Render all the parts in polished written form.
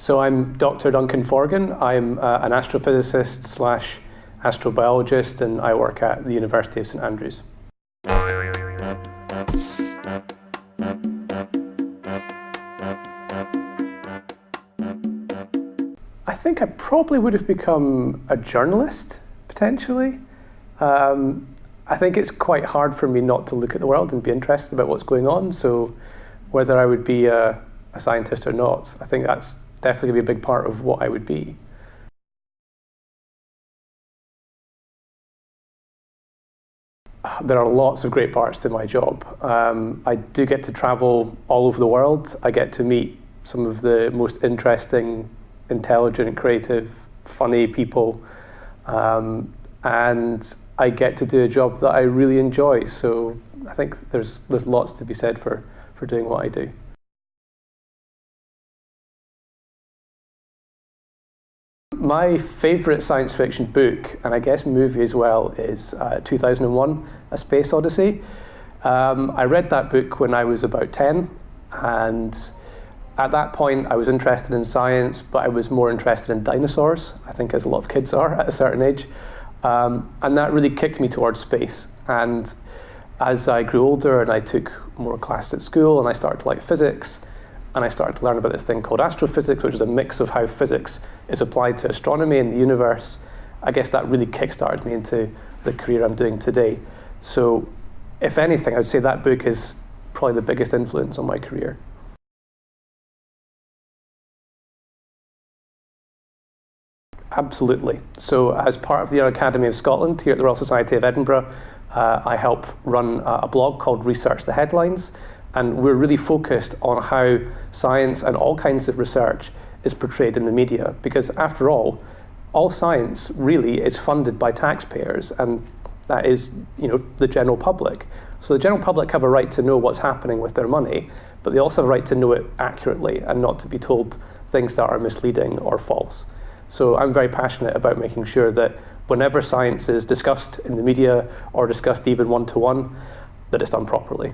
So I'm Dr. Duncan Forgan. I'm an astrophysicist slash astrobiologist, and I work at the University of St Andrews. I think I probably would have become a journalist, potentially. I think it's quite hard for me not to look at the world and be interested about what's going on, so whether I would be a scientist or not, I think that's definitely going to be a big part of what I would be. There are lots of great parts to my job. I do get to travel all over the world. I get to meet some of the most interesting, intelligent, creative, funny people, and I get to do a job that I really enjoy. So I think there's lots to be said for doing what I do. My favourite science fiction book, and I guess movie as well, is 2001: A Space Odyssey. I read that book when I was about 10, and at that point I was interested in science, but I was more interested in dinosaurs, I think as a lot of kids are at a certain age. And that really kicked me towards space. And as I grew older and I took more classes at school and I started to like physics, and I started to learn about this thing called astrophysics, which is a mix of how physics is applied to astronomy and the universe, I guess that really kick-started me into the career I'm doing today. So if anything, I would say that book is probably the biggest influence on my career. Absolutely. So as part of the Royal Academy of Scotland here at the Royal Society of Edinburgh, I help run a blog called Research the Headlines, and we're really focused on how science and all kinds of research is portrayed in the media, because after all science really is funded by taxpayers, and that is, the general public. So the general public have a right to know what's happening with their money, but they also have a right to know it accurately and not to be told things that are misleading or false. So I'm very passionate about making sure that whenever science is discussed in the media or discussed even one-to-one, that it's done properly.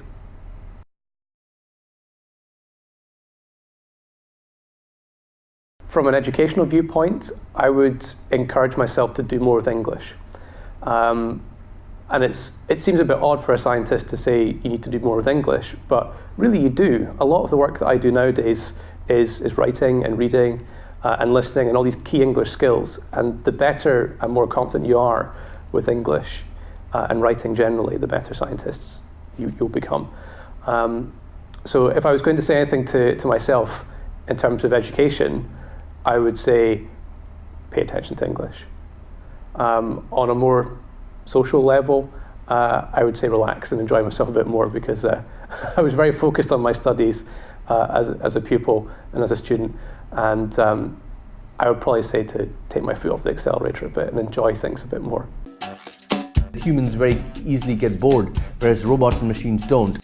From an educational viewpoint, I would encourage myself to do more with English. And it seems a bit odd for a scientist to say you need to do more with English, but really you do. A lot of the work that I do nowadays is writing and reading and listening and all these key English skills. And the better and more confident you are with English and writing generally, the better scientists you'll become. So if I was going to say anything to myself in terms of education, I would say pay attention to English. On a more social level, I would say relax and enjoy myself a bit more, because I was very focused on my studies as a pupil and as a student, and I would probably say to take my foot off the accelerator a bit and enjoy things a bit more. Humans very easily get bored, whereas robots and machines don't.